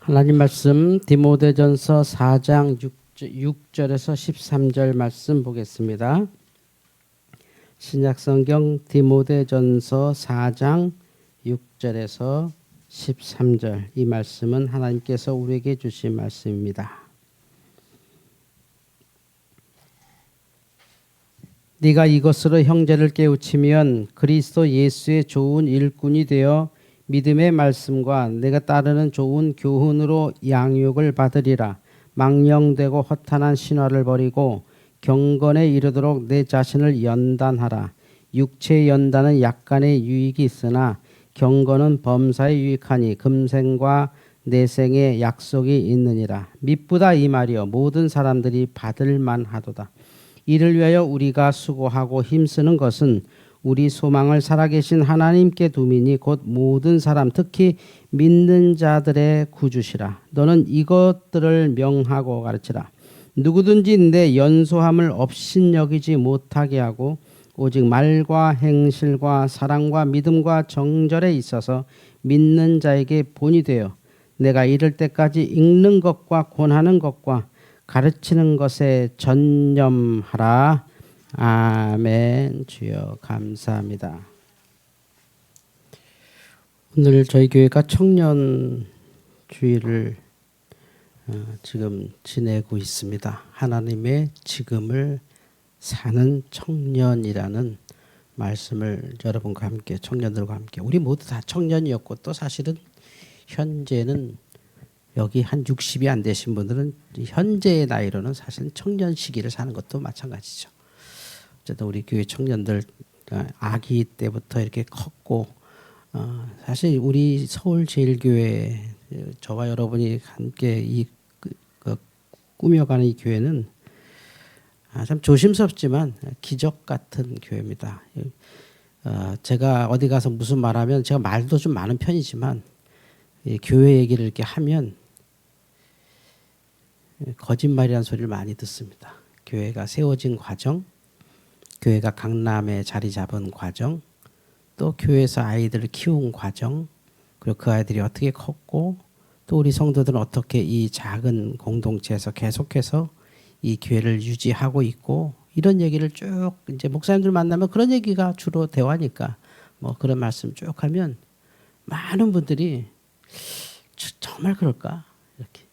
하나님 말씀 디모데전서 4장 6절에서 13절 말씀 보겠습니다. 신약성경 디모데전서 4장 6절에서 13절 이 말씀은 하나님께서 우리에게 주신 말씀입니다. 네가 이것으로 형제를 깨우치면 그리스도 예수의 좋은 일꾼이 되어 믿음의 말씀과 내가 따르는 좋은 교훈으로 양육을 받으리라. 망령되고 허탄한 신화를 버리고 경건에 이르도록 내 자신을 연단하라. 육체의 연단은 약간의 유익이 있으나 경건은 범사에 유익하니 금생과 내생의 약속이 있느니라. 미쁘다 이 말이여 모든 사람들이 받을 만하도다. 이를 위하여 우리가 수고하고 힘쓰는 것은 우리 소망을 살아계신 하나님께 두미니 곧 모든 사람 특히 믿는 자들의 구주시라. 너는 이것들을 명하고 가르치라. 누구든지 내 연소함을 업신여기지 못하게 하고 오직 말과 행실과 사랑과 믿음과 정절에 있어서 믿는 자에게 본이 되어 내가 이를 때까지 읽는 것과 권하는 것과 가르치는 것에 전념하라. 아멘. 주여 감사합니다. 오늘 저희 교회가 청년 주일을 지금 지내고 있습니다. 하나님의 지금을 사는 청년이라는 말씀을 여러분과 함께 청년들과 함께 우리 모두 다 청년이었고 또 사실은 현재는 여기 한 60이 안 되신 분들은 현재의 나이로는 사실 청년 시기를 사는 것도 마찬가지죠. 어쨌든 우리 교회 청년들 아기 때부터 이렇게 컸고 사실 우리 서울제일교회 저와 여러분이 함께 꾸며가는 이 교회는 참 조심스럽지만 기적 같은 교회입니다. 제가 어디 가서 무슨 말하면 제가 말도 좀 많은 편이지만 교회 얘기를 이렇게 하면 거짓말이라는 소리를 많이 듣습니다. 교회가 세워진 과정, 교회가 강남에 자리 잡은 과정, 또 교회에서 아이들을 키운 과정, 그리고 그 아이들이 어떻게 컸고 또 우리 성도들은 어떻게 이 작은 공동체에서 계속해서 이 교회를 유지하고 있고 이런 얘기를 쭉 이제 목사님들 만나면 그런 얘기가 주로 대화니까 뭐 그런 말씀 쭉 하면 많은 분들이 정말 그럴까? 이렇게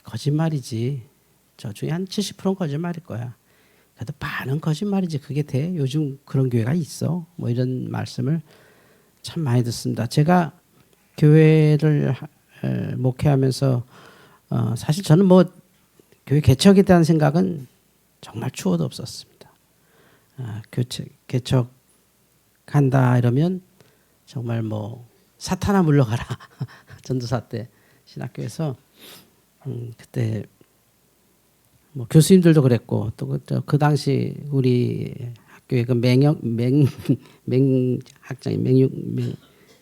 거짓말이지. 저 중에 한 70%는 거짓말일 거야. 그래도 반은 거짓말이지. 그게 돼? 요즘 그런 교회가 있어? 뭐 이런 말씀을 참 많이 듣습니다. 제가 교회를 목회하면서 사실 저는 뭐 교회 개척에 대한 생각은 정말 추호도 없었습니다. 개척한다 이러면 정말 뭐 사탄아 물러가라. 전도사 때 신학교에서 그때 뭐 교수님들도 그랬고 또 그 당시 우리 학교에 그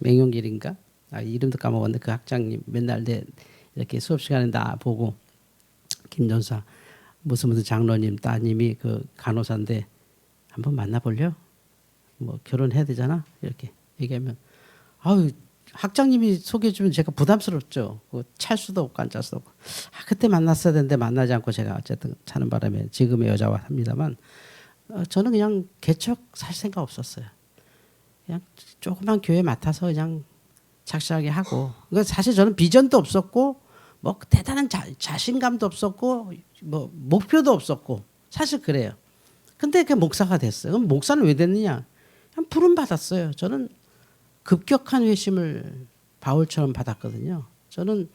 맹용길인가 이름도 까먹었는데 그 학장님 맨날 이렇게 수업 시간에 나 보고 김전사 무슨 장로님 따님이 그 간호사인데 한번 만나볼려? 뭐 결혼해야 되잖아 이렇게 얘기하면 아유 학장님이 소개해주면 제가 부담스럽죠. 찰 수도 없고 앉을 수도 없고. 그때 만났어야 되는데 만나지 않고 제가 어쨌든 차는 바람에 지금의 여자와 삽니다만 저는 그냥 개척 살 생각 없었어요. 그냥 조그만 교회 맡아서 그냥 착실하게 하고. 그러니까 사실 저는 비전도 없었고 뭐 대단한 자신감도 없었고 뭐 목표도 없었고 사실 그래요. 근데 그 목사가 됐어요. 그럼 목사는 왜 됐느냐? 그냥 부름 받았어요. 저는 급격한 회심을 바울처럼 받았거든요. 저는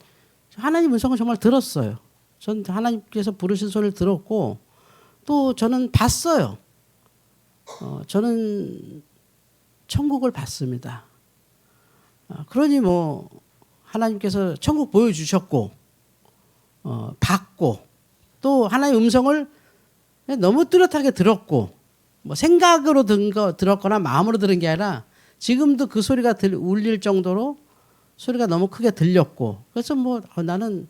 하나님 음성을 정말 들었어요. 전 하나님께서 부르신 소리를 들었고 또 저는 봤어요. 저는 천국을 봤습니다. 그러니 뭐 하나님께서 천국 보여주셨고 봤고 또 하나님의 음성을 너무 뚜렷하게 들었고 뭐 생각으로 들었거나 마음으로 들은 게 아니라 지금도 그 소리가 울릴 정도로 소리가 너무 크게 들렸고 그래서 뭐 나는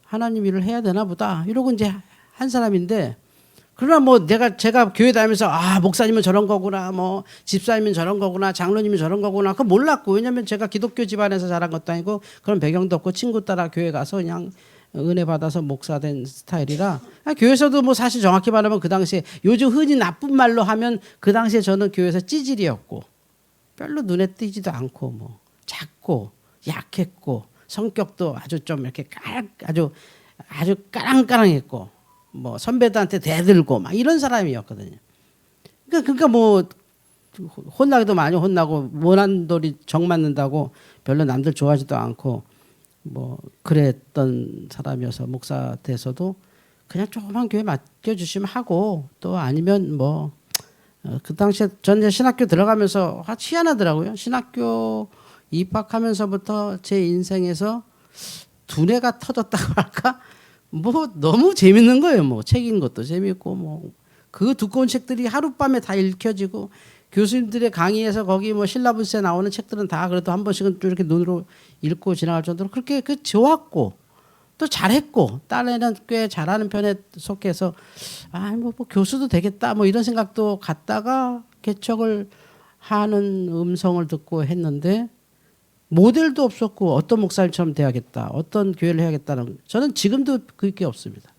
하나님 일을 해야 되나 보다 이러고 이제 한 사람인데 그러나 뭐 제가 교회 다니면서 목사님은 저런 거구나, 뭐 집사님은 저런 거구나, 장로님은 저런 거구나 그거 몰랐고, 왜냐면 제가 기독교 집안에서 자란 것도 아니고 그런 배경도 없고 친구 따라 교회 가서 그냥 은혜 받아서 목사된 스타일이라, 교회에서도 뭐 사실 정확히 말하면 그 당시에 요즘 흔히 나쁜 말로 하면 그 당시에 저는 교회에서 찌질이었고 별로 눈에 띄지도 않고 뭐 작고 약했고 성격도 아주 좀 이렇게 아주 까랑까랑했고 뭐 선배들한테 대들고 막 이런 사람이었거든요. 그러니까 뭐 혼나기도 많이 혼나고 못한 돌이 정 맞는다고 별로 남들 좋아하지도 않고 뭐 그랬던 사람이어서 목사 돼서도 그냥 조그만 교회 맡겨주시면 하고, 또 아니면 뭐 그 당시에 전 이제 신학교 들어가면서 희한하더라고요. 신학교 입학하면서부터 제 인생에서 두뇌가 터졌다고 할까? 뭐 너무 재밌는 거예요. 뭐 책 읽는 것도 재밌고 뭐 그 두꺼운 책들이 하룻밤에 다 읽혀지고, 교수님들의 강의에서 거기 뭐 신라분스에 나오는 책들은 다 그래도 한 번씩은 이렇게 눈으로 읽고 지나갈 정도로 그렇게 좋았고 또 잘했고, 딸애는 꽤 잘하는 편에 속해서 뭐 교수도 되겠다 뭐 이런 생각도 갖다가 개척을 하는 음성을 듣고 했는데, 모델도 없었고 어떤 목사님처럼 돼야겠다, 어떤 교회를 해야겠다는, 저는 지금도 그게 없습니다.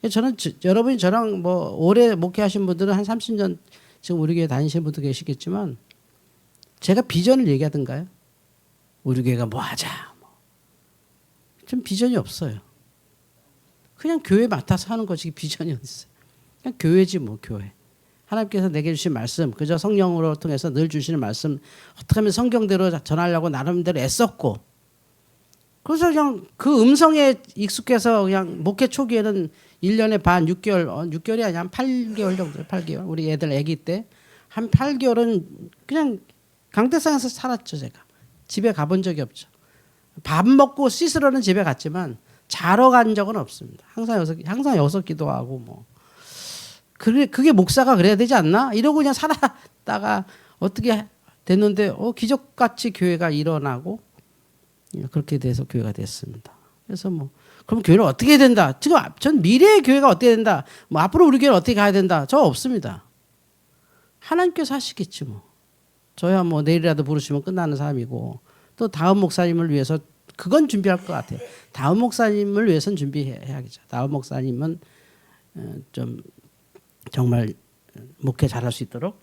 저는 여러분이 저랑 뭐 오래 목회하신 분들은 한 30년 지금 우리 교회 다니시는 분도 계시겠지만, 제가 비전을 얘기하던가요? 우리 교회가 뭐 하자, 좀 비전이 없어요. 그냥 교회 맡아서 하는 거지 비전이 어디 있어요. 그냥 교회지 뭐. 교회 하나님께서 내게 주신 말씀, 그저 성령으로 통해서 늘 주시는 말씀 어떻게 하면 성경대로 전하려고 나름대로 애썼고, 그래서 그냥 그 음성에 익숙해서 그냥 목회 초기에는 1년에 반 6개월이 아니야 한 8개월 정도, 8개월 우리 애들 아기 때 한 8개월은 그냥 강대상에서 살았죠. 제가 집에 가본 적이 없죠. 밥 먹고 씻으러는 집에 갔지만 자러 간 적은 없습니다. 항상 여기서 기도하고 뭐. 그게 목사가 그래야 되지 않나? 이러고 그냥 살았다가 어떻게 됐는데 기적같이 교회가 일어나고 그렇게 돼서 교회가 됐습니다. 그래서 뭐 그럼 교회는 어떻게 해야 된다? 지금 전 미래의 교회가 어떻게 된다? 뭐 앞으로 우리 교회는 어떻게 가야 된다? 저 없습니다. 하나님께서 하시겠지 뭐. 저야 뭐 내일이라도 부르시면 끝나는 사람이고, 또 다음 목사님을 위해서 그건 준비할 것 같아요. 다음 목사님을 위해서는 준비해야겠죠. 다음 목사님은 좀 정말 목회 잘할 수 있도록,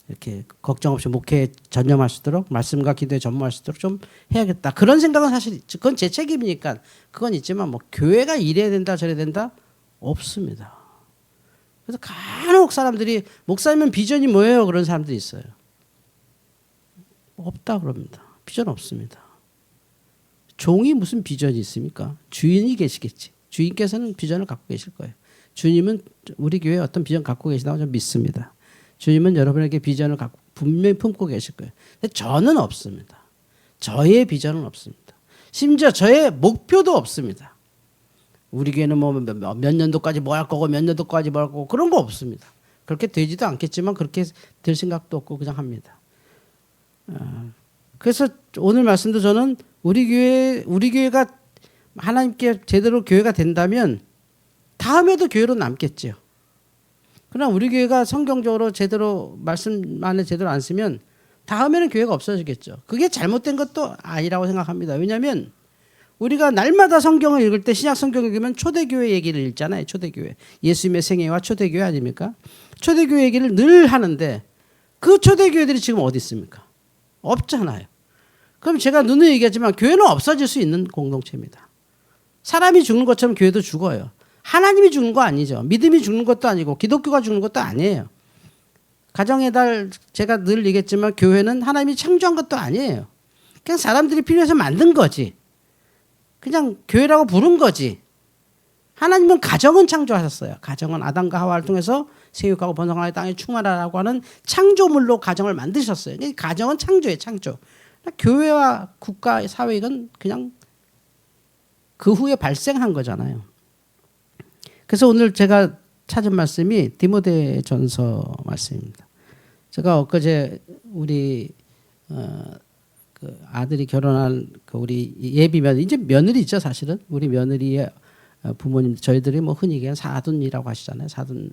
이렇게 걱정 없이 목회에 전념할 수 있도록, 말씀과 기도에 전무할 수 있도록 좀 해야겠다. 그런 생각은 사실 그건 제 책임이니까 그건 있지만, 뭐 교회가 이래야 된다 저래야 된다 없습니다. 그래서 간혹 사람들이 목사님은 비전이 뭐예요? 그런 사람들이 있어요. 없다 그럽니다. 비전 없습니다. 종이 무슨 비전이 있습니까? 주인이 계시겠지. 주인께서는 비전을 갖고 계실 거예요. 주님은 우리 교회에 어떤 비전 갖고 계시다고 저는 믿습니다. 주님은 여러분에게 비전을 갖고 분명히 품고 계실 거예요. 근데 저는 없습니다. 저의 비전은 없습니다. 심지어 저의 목표도 없습니다. 우리 교회는 뭐 몇 년도까지 뭐 할 거고 몇 년도까지 뭐 할 거고 그런 거 없습니다. 그렇게 되지도 않겠지만 그렇게 될 생각도 없고 그냥 합니다. 그래서 오늘 말씀도 저는 우리 교회가 하나님께 제대로 교회가 된다면 다음에도 교회로 남겠죠. 그러나 우리 교회가 성경적으로 제대로 말씀 안에 제대로 안 쓰면 다음에는 교회가 없어지겠죠. 그게 잘못된 것도 아니라고 생각합니다. 왜냐하면 우리가 날마다 성경을 읽을 때, 신약 성경을 읽으면 초대교회 얘기를 읽잖아요. 초대교회. 예수님의 생애와 초대교회 아닙니까? 초대교회 얘기를 늘 하는데 그 초대교회들이 지금 어디 있습니까? 없잖아요. 그럼 제가 누누이 얘기하지만 교회는 없어질 수 있는 공동체입니다. 사람이 죽는 것처럼 교회도 죽어요. 하나님이 죽는 거 아니죠. 믿음이 죽는 것도 아니고 기독교가 죽는 것도 아니에요. 가정의 달 제가 늘 얘기했지만 교회는 하나님이 창조한 것도 아니에요. 그냥 사람들이 필요해서 만든 거지. 그냥 교회라고 부른 거지. 하나님은 가정은 창조하셨어요. 가정은 아담과 하와를 통해서 생육하고 번성하여 땅에 충만하라고 하는 창조물로 가정을 만드셨어요. 가정은 창조예요. 창조. 교회와 국가, 사회는 그냥 그 후에 발생한 거잖아요. 그래서 오늘 제가 찾은 말씀이 디모데전서 말씀입니다. 제가 엊그제 우리 그 아들이 결혼한 그 우리 예비 며느리, 이제 며느리죠 사실은. 우리 며느리의 부모님, 저희들이 뭐 흔히 얘기하는 사돈이라고 하시잖아요. 사돈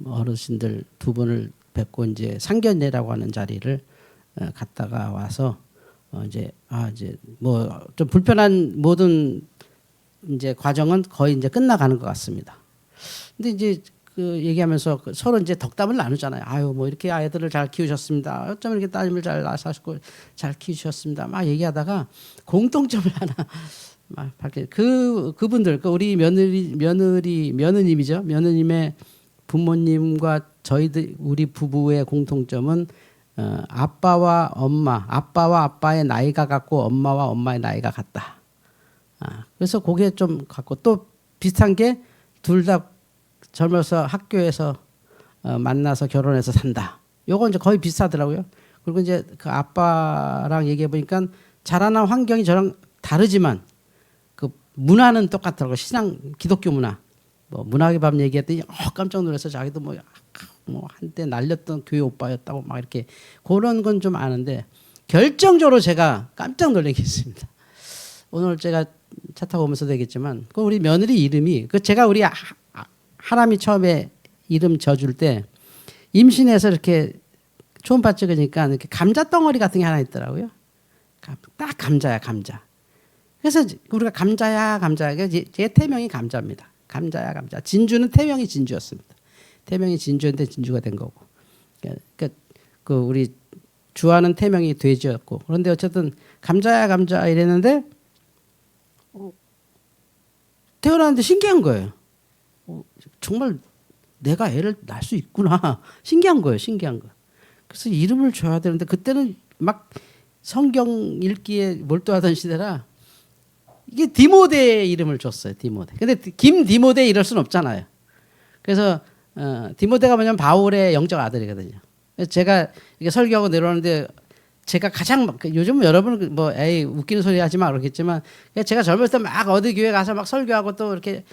어르신들 두 분을 뵙고 이제 상견례라고 하는 자리를 갔다가 와서 이제 뭐 좀 불편한 모든 이제 과정은 거의 이제 끝나가는 것 같습니다. 근데 이제 그 얘기하면서 서로 이제 덕담을 나누잖아요. 아유 뭐 이렇게 아이들을 잘 키우셨습니다. 어쩜 이렇게 따님을 잘 낳으셨고 잘 키우셨습니다. 막 얘기하다가 공통점을 하나 막 밝게 그분들 그 우리 며느님이죠. 며느님의 부모님과 저희들 우리 부부의 공통점은 아빠와 아빠의 나이가 같고 엄마와 엄마의 나이가 같다. 그래서 그게 좀 같고 또 비슷한 게 둘 다 젊어서 학교에서 만나서 결혼해서 산다. 요거 이제 거의 비슷하더라고요. 그리고 이제 그 아빠랑 얘기해 보니까 자라난 환경이 저랑 다르지만 그 문화는 똑같더라고요. 신앙 기독교 문화. 뭐 문학의 밤 얘기했더니 깜짝 놀라서 자기도 뭐 한때 날렸던 교회 오빠였다고 막 이렇게 그런 건 좀 아는데 결정적으로 제가 깜짝 놀란 게 있습니다. 오늘 제가 차 타고 오면서 되겠지만 그 우리 며느리 이름이 그 제가 우리 하람이 처음에 이름 져줄 때 임신해서 이렇게 초음파 찍으니까 이렇게 감자 덩어리 같은 게 하나 있더라고요. 딱 감자야 감자. 그래서 우리가 감자야 제 태명이 감자입니다. 감자야 감자. 진주는 태명이 진주였습니다. 태명이 진주인데 진주가 된 거고. 그러니까 그 우리 주하는 태명이 돼지였고 그런데 어쨌든 감자야 감자 이랬는데 태어났는데 신기한 거예요. 정말 내가 애를 낳을 수 있구나. 신기한 거예요. 신기한 거. 그래서 이름을 줘야 되는데 그때는 막 성경 읽기에 몰두하던 시대라 이게 디모데 이름을 줬어요. 디모데. 근데 김 디모데 이럴 수는 없잖아요. 그래서 디모데가 뭐냐면 바울의 영적 아들이거든요. 그래서 제가 이게 설교하고 내려오는데 제가 가장 요즘 여러분 뭐 에이 웃기는 소리 하지 마 그러겠지만 제가 젊었을 때 막 어디 교회 가서 막 설교하고 또 이렇게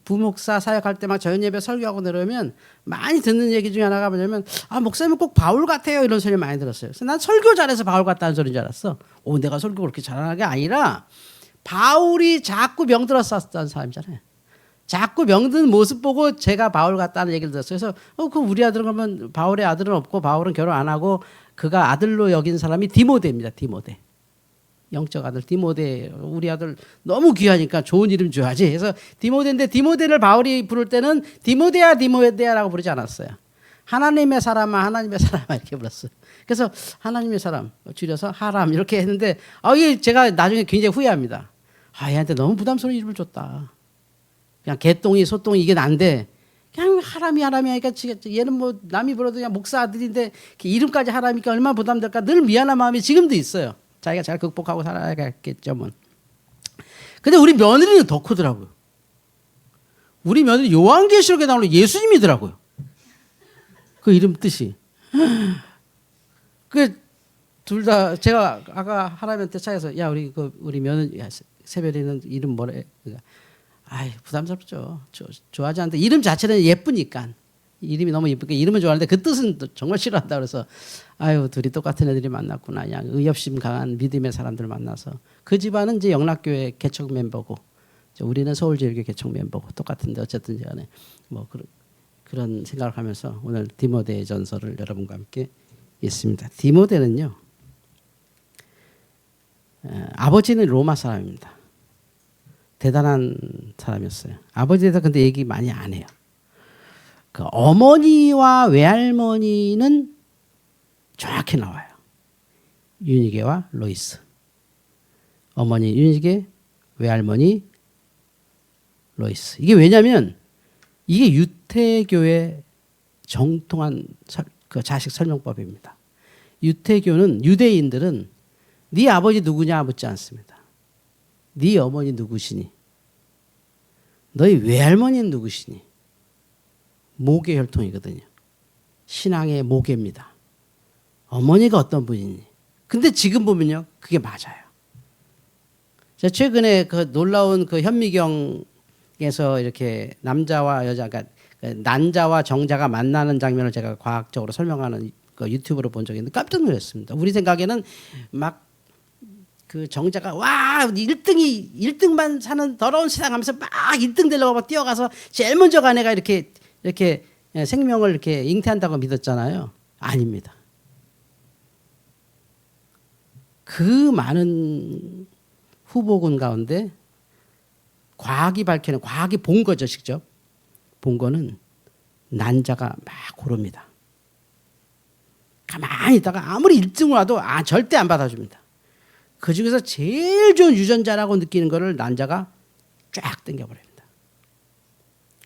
부목사 사역할 때 막 저녁 예배 설교하고 내려오면 많이 듣는 얘기 중에 하나가 뭐냐면 목사님은 꼭 바울 같아요 이런 소리 많이 들었어요. 그래서 난 설교 잘해서 바울 같다는 소리인 줄 알았어. 내가 설교 그렇게 잘하는 게 아니라 바울이 자꾸 명들었었던 사람이잖아요. 자꾸 명든 모습 보고 제가 바울 같다는 얘기를 들었어요. 그래서 그 우리 아들은 그러면 바울의 아들은 없고 바울은 결혼 안 하고 그가 아들로 여긴 사람이 디모데입니다. 디모데. 영적 아들 디모데. 우리 아들 너무 귀하니까 좋은 이름 줘야지 해서 디모데인데 디모데를 바울이 부를 때는 디모데야라고 부르지 않았어요. 하나님의 사람아 하나님의 사람아 이렇게 불렀어요. 그래서 하나님의 사람 줄여서 하람 이렇게 했는데 이게 제가 나중에 굉장히 후회합니다. 얘한테 너무 부담스러운 이름을 줬다. 그냥 개똥이 소똥이 이게 난데 그냥 하람이 하니까 얘는 뭐 남이 불러도 그냥 목사 아들인데 이름까지 하람이니까 얼마나 부담될까 늘 미안한 마음이 지금도 있어요. 자기가 잘 극복하고 살아야겠죠 뭐. 근데 우리 며느리는 더 크더라고요. 우리 며느리 요한계시록에 나오는 예수님이더라고요. 그 이름 뜻이. 그 둘 다 제가 아까 하람이한테 차에서 야 우리 며느리 새별이는 이름 뭐래? 그러니까 부담스럽죠. 좋아하지 않는데 이름 자체는 예쁘니까 이름이 너무 예쁘니까 이름은 좋아하는데 그 뜻은 정말 싫어한다 그래서 둘이 똑같은 애들이 만났구나. 그냥 의협심 강한 믿음의 사람들 만나서 그 집안은 이제 영락교회 개척 멤버고 우리는 서울제일교 개척 멤버고 똑같은데 어쨌든 간에 뭐 그런 생각을 하면서 오늘 디모데 전서를 여러분과 함께 있습니다. 디모데는요 아버지는 로마 사람입니다. 대단한 사람이었어요. 아버지에 대해서 근데 얘기 많이 안 해요. 그 어머니와 외할머니는 정확히 나와요. 유니게와 로이스. 어머니 유니게, 외할머니 로이스. 이게 왜냐하면 이게 유태교의 정통한 그 자식 설명법입니다. 유태교는 유대인들은 네 아버지 누구냐 묻지 않습니다. 네 어머니 누구시니? 너희 외할머니는 누구시니? 모계 혈통이거든요. 신앙의 모계입니다. 어머니가 어떤 분이니? 근데 지금 보면요, 그게 맞아요. 제가 최근에 그 놀라운 그 현미경에서 이렇게 남자와 여자, 그러니까 난자와 정자가 만나는 장면을 제가 과학적으로 설명하는 그 유튜브로 본 적이 있는데 깜짝 놀랐습니다. 우리 생각에는 막 그 정자가 와 1등만 사는 더러운 세상 하면서 막 1등 되려고 막 뛰어가서 제일 먼저 간 애가 이렇게 생명을 이렇게 잉태한다고 믿었잖아요. 아닙니다. 그 많은 후보군 가운데 과학이 밝히는, 과학이 본 거죠, 직접. 본 거는 난자가 막 고릅니다. 가만히 있다가 아무리 1등을 와도 절대 안 받아줍니다. 그 중에서 제일 좋은 유전자라고 느끼는 거를 난자가 쫙 당겨버립니다.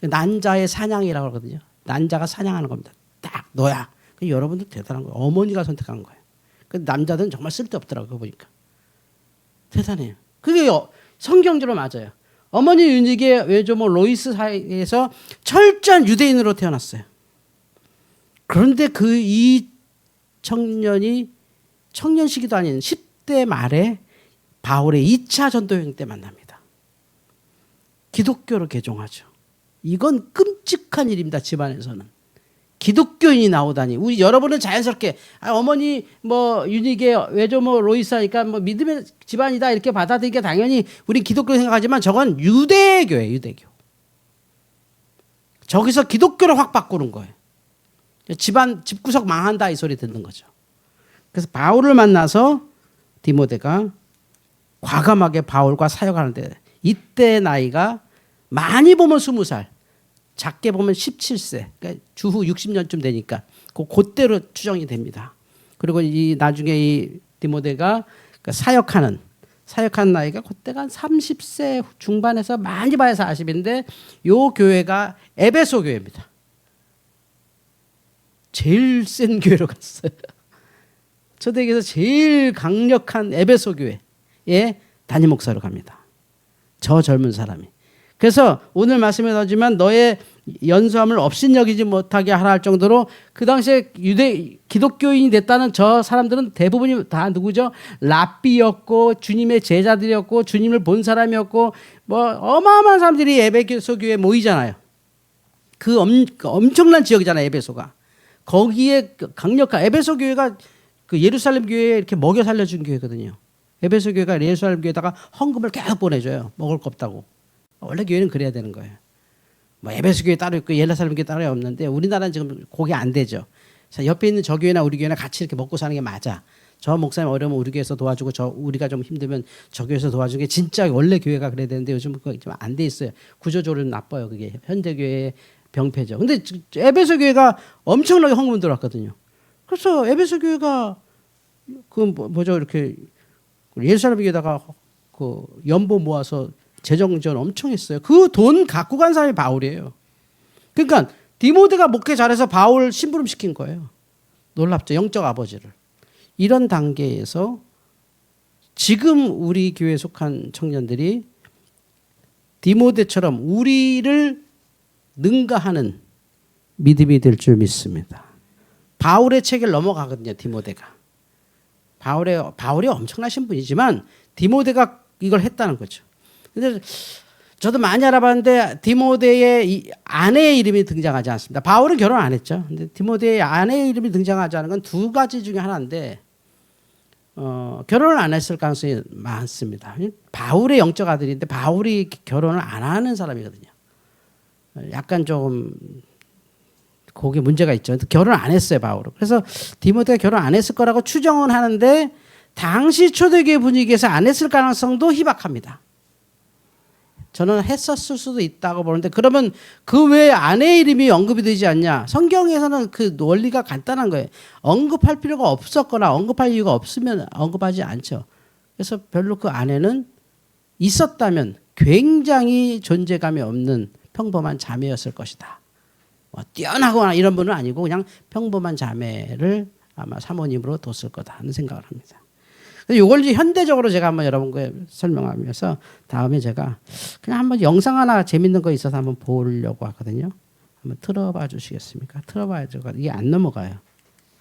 난자의 사냥이라고 하거든요. 난자가 사냥하는 겁니다. 딱 너야. 여러분들 대단한 거예요. 어머니가 선택한 거예요. 남자들은 정말 쓸데없더라고요. 그거 보니까. 대단해요. 그게 성경적으로 맞아요. 어머니 윤희계 외조모 로이스 사이에서 철저한 유대인으로 태어났어요. 그런데 이 청년이 청년 시기도 아닌 10대 말에 바울의 2차 전도여행 때 만납니다. 기독교로 개종하죠. 이건 끔찍한 일입니다. 집안에서는. 기독교인이 나오다니. 우리 여러분은 자연스럽게 어머니 윤희계 외조모 로이스 하니까 믿음의 집안이다 이렇게 받아들이게 당연히 우리 기독교 생각하지만 저건 유대교예요. 유대교. 저기서 기독교를 확 바꾸는 거예요. 집구석 망한다 이 소리 듣는 거죠. 그래서 바울을 만나서 디모데가 과감하게 바울과 사역하는데 이때 나이가 많이 보면 20살, 작게 보면 17세, 그러니까 주후 60년쯤 되니까 그때로 추정이 됩니다. 그리고 나중에 이 디모데가 사역하는 나이가 그때가 한 30세 중반에서 많이 봐야 40인데 요 교회가 에베소 교회입니다. 제일 센 교회로 갔어요. 초대교회에서 제일 강력한 에베소 교회에 담임 목사로 갑니다. 저 젊은 사람이. 그래서 오늘 말씀에 나오지만 너의 연수함을 업신여기지 못하게 하라 할 정도로 그 당시에 기독교인이 됐다는 저 사람들은 대부분이 다 누구죠? 랍비였고 주님의 제자들이었고 주님을 본 사람이었고 어마어마한 사람들이 에베소 교회에 모이잖아요. 그 엄청난 지역이잖아요. 에베소가. 거기에 강력한 에베소 교회가 그 예루살렘 교회에 이렇게 먹여 살려준 교회거든요. 에베소 교회가 예루살렘 교회에다가 헌금을 계속 보내줘요. 먹을 거 없다고. 원래 교회는 그래야 되는 거예요. 에베소 교회 따로 있고 예루살렘 교회 따로 없는데 우리나라는 지금 그게 안 되죠. 자, 옆에 있는 저 교회나 우리 교회나 같이 이렇게 먹고 사는 게 맞아. 저 목사님 어려우면 우리 교회에서 도와주고 우리가 좀 힘들면 저 교회에서 도와주는 게 진짜 원래 교회가 그래야 되는데 요즘 그거 좀 안 돼 있어요. 구조적으로 나빠요. 그게 현대 교회의 병폐죠. 근데 에베소 교회가 엄청나게 헌금 들어왔거든요. 그래서 에베소 교회가 이렇게 예루살렘 교회에다가 그 연보 모아서 재정 지원 엄청 했어요. 그 돈 갖고 간 사람이 바울이에요. 그러니까 디모데가 목회 잘해서 바울 심부름 시킨 거예요. 놀랍죠. 영적 아버지를. 이런 단계에서 지금 우리 교회에 속한 청년들이 디모데처럼 우리를 능가하는 믿음이 될 줄 믿습니다. 바울의 책을 넘어가거든요. 디모데가. 바울이 엄청나신 분이지만 디모데가 이걸 했다는 거죠. 근데 저도 많이 알아봤는데 디모데의 아내의 이름이 등장하지 않습니다. 바울은 결혼 안 했죠. 근데 디모데의 아내의 이름이 등장하지 않은 건 두 가지 중에 하나인데 결혼을 안 했을 가능성이 많습니다. 바울의 영적 아들인데 바울이 결혼을 안 하는 사람이거든요. 약간 좀 거기에 문제가 있죠. 결혼 안 했어요, 바울은. 그래서 디모데가 결혼 안 했을 거라고 추정은 하는데 당시 초대교회 분위기에서 안 했을 가능성도 희박합니다. 저는 했었을 수도 있다고 보는데 그러면 그 외에 아내의 이름이 언급이 되지 않냐? 성경에서는 그 원리가 간단한 거예요. 언급할 필요가 없었거나 언급할 이유가 없으면 언급하지 않죠. 그래서 별로 그 아내는 있었다면 굉장히 존재감이 없는 평범한 자매였을 것이다. 뛰어나거나 이런 분은 아니고 그냥 평범한 자매를 아마 사모님으로 뒀을 거다 하는 생각을 합니다. 이걸 이제 현대적으로 제가 한번 여러분께 설명하면서 다음에 제가 그냥 한번 영상 하나 재밌는 거 있어서 한번 보려고 하거든요. 한번 틀어봐 주시겠습니까? 틀어봐야죠. 이게 안 넘어가요.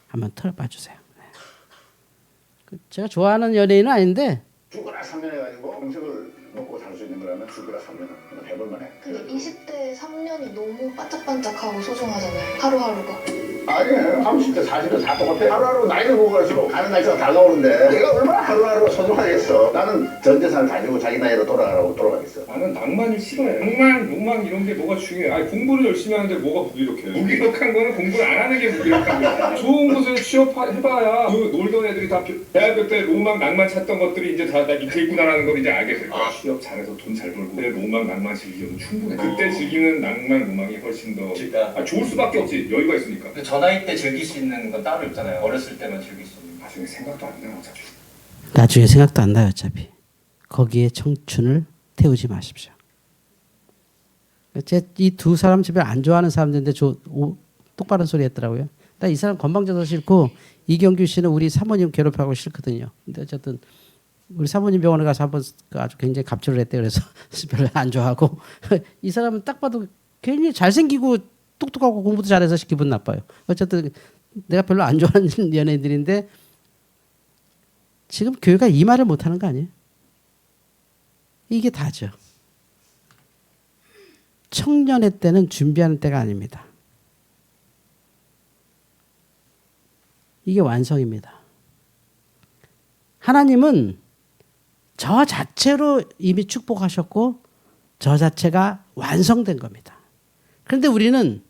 한번 틀어봐 주세요. 네. 제가 좋아하는 연예인은 아닌데 죽어라 사면해가지고 음식을 먹고 살 수 있는 거라면 죽으라 3년은 해볼만해. 근데 20대 3년이 너무 반짝반짝하고 소중하잖아요. 하루하루가. 아니 30대 40대 다 똑같아. 하루하루 나이를 보고 갈수록 가는 날짜가 달라오는데 내가 얼마나 하루하루가 소중하겠어. 나는 전 재산을 가지고 자기 나이로 돌아가라고 돌아가겠어. 나는 낭만을 싫어해. 낭만, 로망 이런 게 뭐가 중요해. 아니 공부를 열심히 하는데 뭐가 무기력해. 무기력한 거는 공부를 안 하는 게 무기력한 거야. 좋은 곳에 취업해봐야 그 놀던 애들이 다 대학교 때 로망, 낭만 찾던 것들이 이제 다 밑에 있구나라는 걸 이제 알게 될 거야. 취업 잘해서 돈 잘 벌고 내 로망, 낭만 즐기면 충분해. 그때 즐기는 낭만, 로망이 훨씬 더 좋을 수밖에 없지. 여유가 있으니까. 저 나이 때 즐길 수 있는 건 따로 있잖아요. 어렸을 때만 즐길 수 있는. 나중에 생각도 안 나. 어차피. 나중에 생각도 안 나요, 어차피. 거기에 청춘을 태우지 마십시오. 이 두 사람 집에 안 좋아하는 사람들인데 똑바른 소리 했더라고요. 나 이 사람 건방져서 싫고 이경규 씨는 우리 사모님 괴롭혀하고 싫거든요. 근데 어쨌든 우리 사모님 병원에 가서 한번 아주 굉장히 갑질을 했대. 그래서 별로 안 좋아하고 이 사람은 딱 봐도 굉장히 잘생기고 똑똑하고 공부도 잘해서 기분 나빠요. 어쨌든 내가 별로 안 좋아하는 연예인들인데 지금 교회가 이 말을 못하는 거 아니에요? 이게 다죠. 청년의 때는 준비하는 때가 아닙니다. 이게 완성입니다. 하나님은 저 자체로 이미 축복하셨고 저 자체가 완성된 겁니다. 그런데 우리는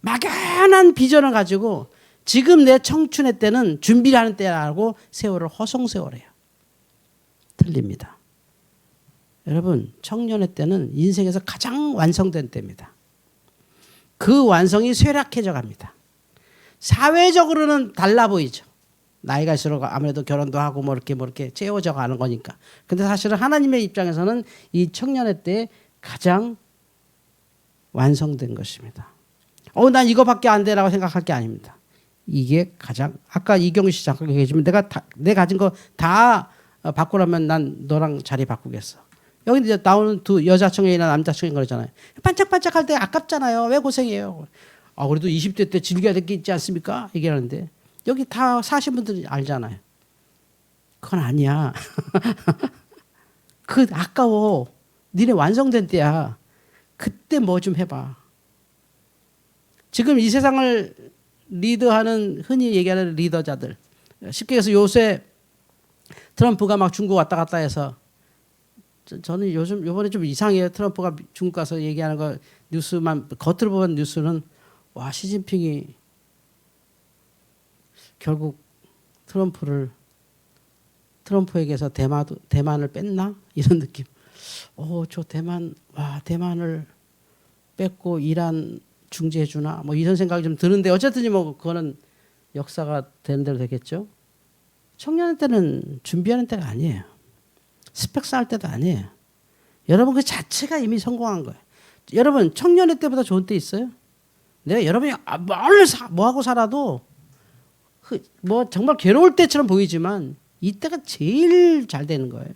막연한 비전을 가지고 지금 내 청춘의 때는 준비를 하는 때라고 세월을 허송세월해요. 틀립니다. 여러분, 청년의 때는 인생에서 가장 완성된 때입니다. 그 완성이 쇠락해져 갑니다. 사회적으로는 달라 보이죠. 나이가 있을수록 아무래도 결혼도 하고 뭐 이렇게 채워져 가는 거니까. 근데 사실은 하나님의 입장에서는 이 청년의 때에 가장 완성된 것입니다. 난 이거밖에 안 돼라고 생각할 게 아닙니다. 이게 가장 아까 이경희 씨 잠깐 얘기했지만 내 가진 거 다 바꾸라면 난 너랑 자리 바꾸겠어. 여기 이제 나오는 두 여자 청년이나 남자 청년 그러잖아요. 반짝반짝할 때 아깝잖아요. 왜 고생해요? 그래도 20대 때 즐겨야 될 게 있지 않습니까? 얘기하는데 여기 다 사신 분들이 알잖아요. 그건 아니야. 그 아까워. 니네 완성된 때야. 그때 뭐 좀 해봐. 지금 이 세상을 리드하는 흔히 얘기하는 리더자들. 쉽게 해서 요새 트럼프가 막 중국 왔다 갔다 해서 저는 요번에 좀 이상해요. 트럼프가 중국 가서 얘기하는 거 뉴스만 겉으로 보면 뉴스는 와 시진핑이 결국 트럼프에게서 대만을 뺐나 이런 느낌. 저 대만을 뺐고 이란 중재해 주나 뭐 이런 생각이 좀 드는데 어쨌든 뭐 그거는 역사가 되는 대로 되겠죠. 청년 때는 준비하는 때가 아니에요. 스펙 쌓을 때도 아니에요. 여러분 그 자체가 이미 성공한 거예요. 여러분 청년의 때보다 좋은 때 있어요? 내가 여러분이 뭐 하고 살아도 뭐 정말 괴로울 때처럼 보이지만 이때가 제일 잘 되는 거예요.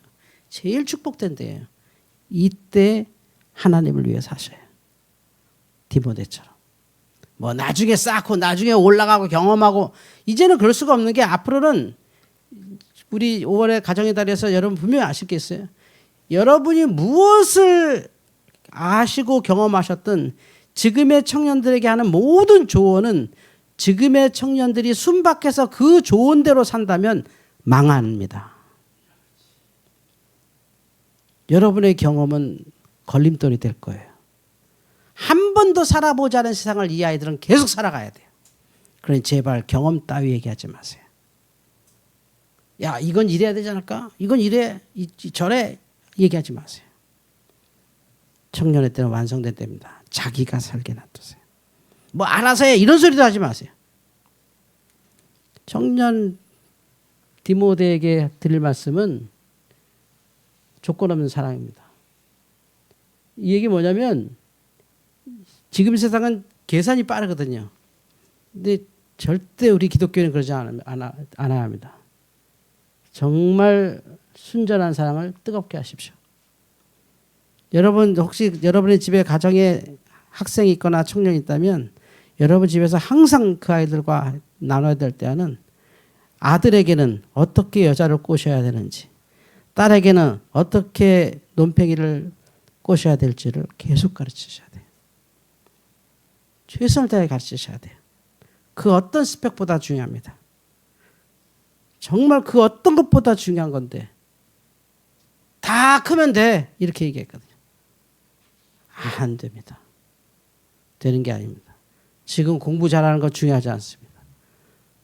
제일 축복된 때예요. 이때 하나님을 위해 사셔요. 디모데처럼. 뭐 나중에 쌓고 나중에 올라가고 경험하고 이제는 그럴 수가 없는 게 앞으로는 우리 5월의 가정의 달에서 여러분 분명히 아실 게 있어요. 여러분이 무엇을 아시고 경험하셨든 지금의 청년들에게 하는 모든 조언은 지금의 청년들이 순박해서 그 좋은 대로 산다면 망합니다. 여러분의 경험은 걸림돌이 될 거예요. 한 번도 살아보지 않은 세상을 이 아이들은 계속 살아가야 돼요. 그러니 제발 경험 따위 얘기하지 마세요. 야 이건 이래야 되지 않을까? 이건 이래 저래 얘기하지 마세요. 청년의 때는 완성된 때입니다. 자기가 살게 놔두세요. 뭐 알아서 해 이런 소리도 하지 마세요. 청년 디모데에게 드릴 말씀은 조건 없는 사랑입니다. 이 얘기 뭐냐면 지금 세상은 계산이 빠르거든요. 근데 절대 우리 기독교는 그러지 않아야 합니다. 정말 순전한 사랑을 뜨겁게 하십시오. 여러분 혹시 여러분의 집에 가정에 학생이 있거나 청년이 있다면 여러분 집에서 항상 그 아이들과 나눠야 될 때는 아들에게는 어떻게 여자를 꼬셔야 되는지 딸에게는 어떻게 논팽이를 꼬셔야 될지를 계속 가르치셔야 돼요. 최선을 다해 가르치셔야 돼요. 그 어떤 스펙보다 중요합니다. 정말 그 어떤 것보다 중요한 건데 다 크면 돼 이렇게 얘기했거든요. 안 됩니다. 되는 게 아닙니다. 지금 공부 잘하는 거 중요하지 않습니다.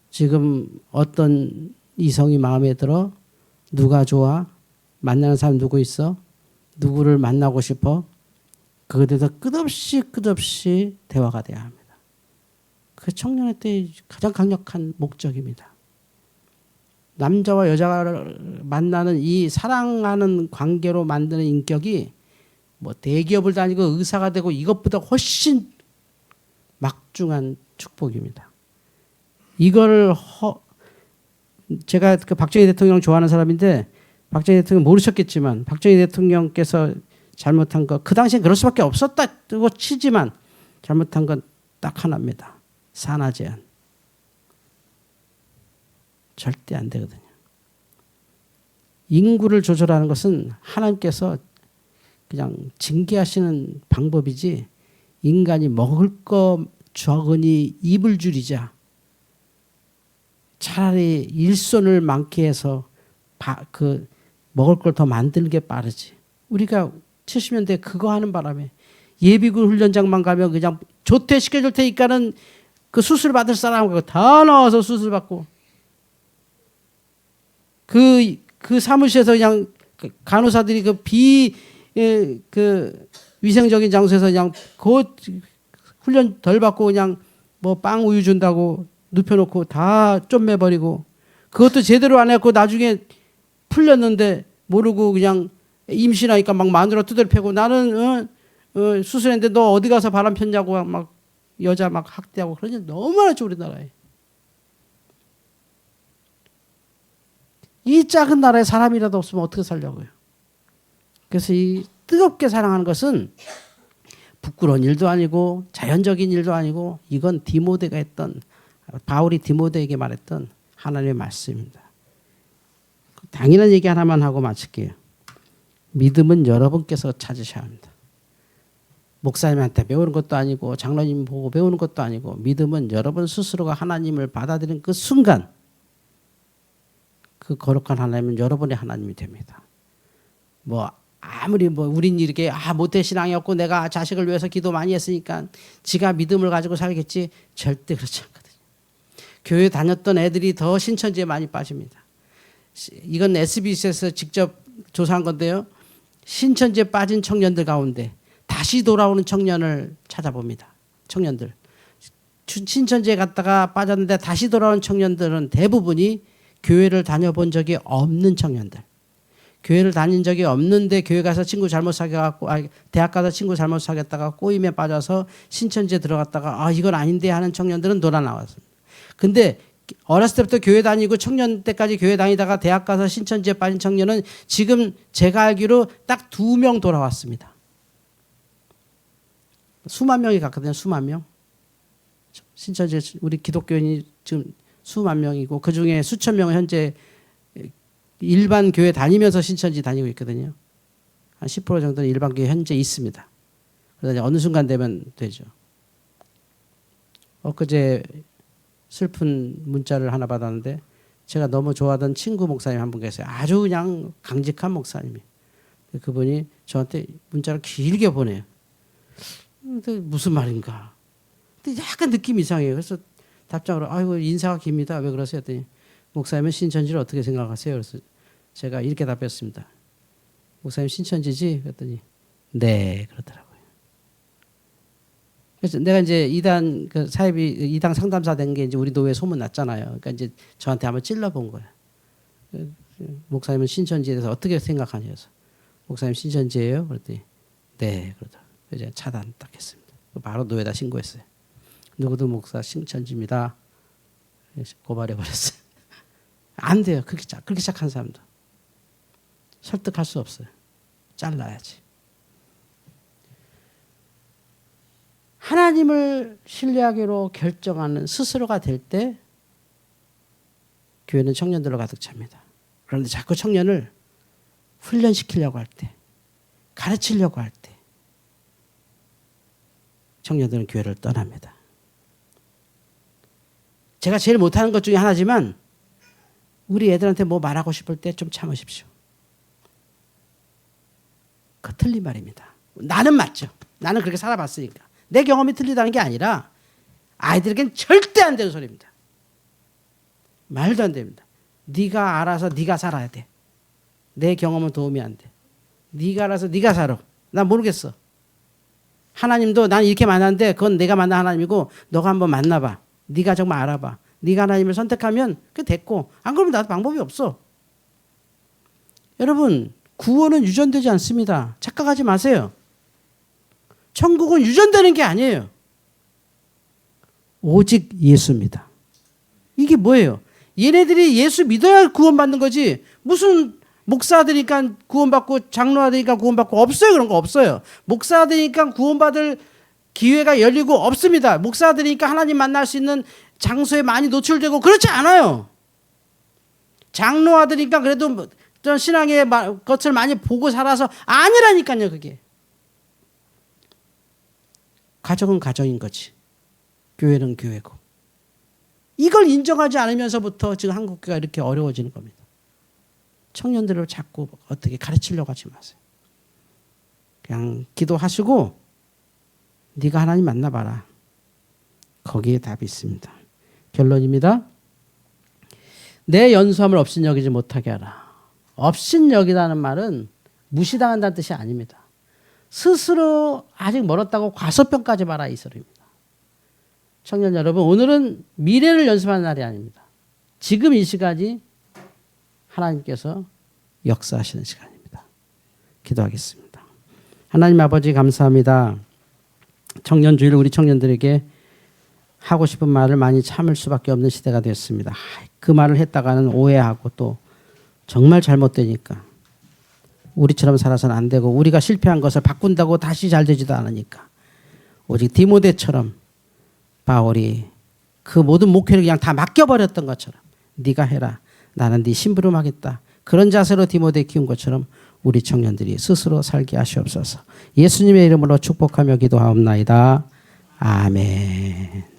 지금 어떤 이성이 마음에 들어? 누가 좋아? 만나는 사람 누구 있어? 누구를 만나고 싶어? 그거에 대해서 끝없이 대화가 돼야 합니다. 그 청년의 때 가장 강력한 목적입니다. 남자와 여자를 만나는 이 사랑하는 관계로 만드는 인격이 뭐 대기업을 다니고 의사가 되고 이것보다 훨씬 막중한 축복입니다. 이걸 제가 그 박정희 대통령 좋아하는 사람인데 박정희 대통령 모르셨겠지만 박정희 대통령께서 잘못한 거 그 당시엔 그럴 수밖에 없었다고 치지만 잘못한 건 딱 하나입니다. 산하 제한. 절대 안 되거든요. 인구를 조절하는 것은 하나님께서 그냥 징계하시는 방법이지 인간이 먹을 거 적으니 입을 줄이자. 차라리 일손을 많게 해서 먹을 걸 더 만드는 게 빠르지. 우리가 70년대 그거 하는 바람에 예비군 훈련장만 가면 그냥 조퇴시켜줄 테니까는 그 수술 받을 사람하고 다 나와서 수술 받고 그 사무실에서 그냥 간호사들이 그 위생적인 장소에서 그냥 그 훈련 덜 받고 그냥 뭐 빵 우유 준다고 눕혀놓고 다 쫌매버리고 그것도 제대로 안 해갖고 나중에 풀렸는데 모르고 그냥 임신하니까 막 마누라 두드려 패고 나는 수술했는데 너 어디 가서 바람 폈냐고 막 여자 막 학대하고 그러니 너무 많았죠 우리나라에. 이 작은 나라에 사람이라도 없으면 어떻게 살려고요. 그래서 이 뜨겁게 사랑하는 것은 부끄러운 일도 아니고 자연적인 일도 아니고 이건 디모데가 했던 바울이 디모데에게 말했던 하나님의 말씀입니다. 당연한 얘기 하나만 하고 마칠게요. 믿음은 여러분께서 찾으셔야 합니다. 목사님한테 배우는 것도 아니고 장로님 보고 배우는 것도 아니고 믿음은 여러분 스스로가 하나님을 받아들이는 그 순간 그 거룩한 하나님은 여러분의 하나님이 됩니다. 아무리 우린 이렇게 모태신앙이었고 내가 자식을 위해서 기도 많이 했으니까 지가 믿음을 가지고 살겠지 절대 그렇지 않거든요. 교회 다녔던 애들이 더 신천지에 많이 빠집니다. 이건 SBS에서 직접 조사한 건데요. 신천지에 빠진 청년들 가운데 다시 돌아오는 청년을 찾아봅니다. 청년들. 신천지에 갔다가 빠졌는데 다시 돌아오는 청년들은 대부분이 교회를 다녀본 적이 없는 청년들. 교회를 다닌 적이 없는데 교회 가서 친구 잘못 사귀어갖고 대학 가서 친구 잘못 사귀었다가 꼬임에 빠져서 신천지에 들어갔다가 이건 아닌데 하는 청년들은 돌아 나왔습니다. 근데 어렸을 때부터 교회 다니고 청년 때까지 교회 다니다가 대학 가서 신천지에 빠진 청년은 지금 제가 알기로 딱 2명 돌아왔습니다. 수만 명이 갔거든요. 수만 명. 신천지에 우리 기독교인이 지금 수만 명이고 그중에 수천 명은 현재 일반 교회 다니면서 신천지 다니고 있거든요. 한 10% 정도는 일반 교회 현재 있습니다. 그래서 어느 순간 되면 되죠. 엊그제 슬픈 문자를 하나 받았는데 제가 너무 좋아하던 친구 목사님 한 분 계세요. 아주 그냥 강직한 목사님이. 그분이 저한테 문자를 길게 보내요. 근데 무슨 말인가. 근데 약간 느낌이 이상해요. 그래서 답장으로 인사가 깁니다. 왜 그러세요? 했더니 목사님은 신천지를 어떻게 생각하세요? 그래서 제가 이렇게 답했습니다. 목사님 신천지지? 그랬더니 네 그러더라고요. 그래서 내가 이제 이단 사회비 이당 상담사 된 게 이제 우리 노회 소문 났잖아요. 그러니까 이제 저한테 한번 찔러본 거예요. 목사님은 신천지에 대해서 어떻게 생각하냐 해서 목사님 신천지예요? 그랬더니 네 그러더라고요. 그래서 제가 차단 딱 했습니다. 바로 노회에다 신고했어요. 누구도 목사 신천지입니다. 고발해버렸어요. 안 돼요. 그렇게 시작한 사람도. 설득할 수 없어요. 잘라야지. 하나님을 신뢰하기로 결정하는 스스로가 될 때 교회는 청년들로 가득 찹니다. 그런데 자꾸 청년을 훈련시키려고 할 때 가르치려고 할 때 청년들은 교회를 떠납니다. 제가 제일 못하는 것 중에 하나지만 우리 애들한테 뭐 말하고 싶을 때 좀 참으십시오. 그 틀린 말입니다. 나는 맞죠. 나는 그렇게 살아봤으니까. 내 경험이 틀리다는 게 아니라 아이들에겐 절대 안 되는 소리입니다. 말도 안 됩니다. 네가 알아서 네가 살아야 돼. 내 경험은 도움이 안 돼. 네가 알아서 네가 살아. 난 모르겠어. 하나님도 난 이렇게 만났는데 그건 내가 만난 하나님이고 너가 한번 만나봐. 네가 정말 알아봐. 네가 하나님을 선택하면 그 됐고 안 그러면 나도 방법이 없어. 여러분 구원은 유전되지 않습니다. 착각하지 마세요. 천국은 유전되는 게 아니에요. 오직 예수입니다. 이게 뭐예요? 얘네들이 예수 믿어야 구원받는 거지 무슨 목사 되니까 구원받고 장로가 되니까 구원받고 없어요. 그런 거 없어요. 목사 되니까 구원받을 기회가 열리고 없습니다. 목사 되니까 하나님 만날 수 있는 장소에 많이 노출되고 그렇지 않아요. 장로가 되니까 그래도 좀 신앙의 것을 많이 보고 살아서 아니라니까요. 그게. 가정은 가정인 거지. 교회는 교회고. 이걸 인정하지 않으면서부터 지금 한국교회가 이렇게 어려워지는 겁니다. 청년들을 자꾸 어떻게 가르치려고 하지 마세요. 그냥 기도하시고 네가 하나님 만나봐라. 거기에 답이 있습니다. 결론입니다. 내 연수함을 업신여기지 못하게 하라. 업신여기라는 말은 무시당한다는 뜻이 아닙니다. 스스로 아직 멀었다고 과소평가하지 마라 이 소리입니다. 청년 여러분, 오늘은 미래를 연습하는 날이 아닙니다. 지금 이 시간이 하나님께서 역사하시는 시간입니다. 기도하겠습니다. 하나님 아버지 감사합니다. 청년 주일 우리 청년들에게 하고 싶은 말을 많이 참을 수밖에 없는 시대가 되었습니다. 그 말을 했다가는 오해하고 또 정말 잘못되니까 우리처럼 살아서는 안 되고 우리가 실패한 것을 바꾼다고 다시 잘 되지도 않으니까 오직 디모데처럼 바울이 그 모든 목회를 그냥 다 맡겨버렸던 것처럼 네가 해라. 나는 네 심부름하겠다. 그런 자세로 디모데 키운 것처럼 우리 청년들이 스스로 살게 하시옵소서. 예수님의 이름으로 축복하며 기도하옵나이다. 아멘.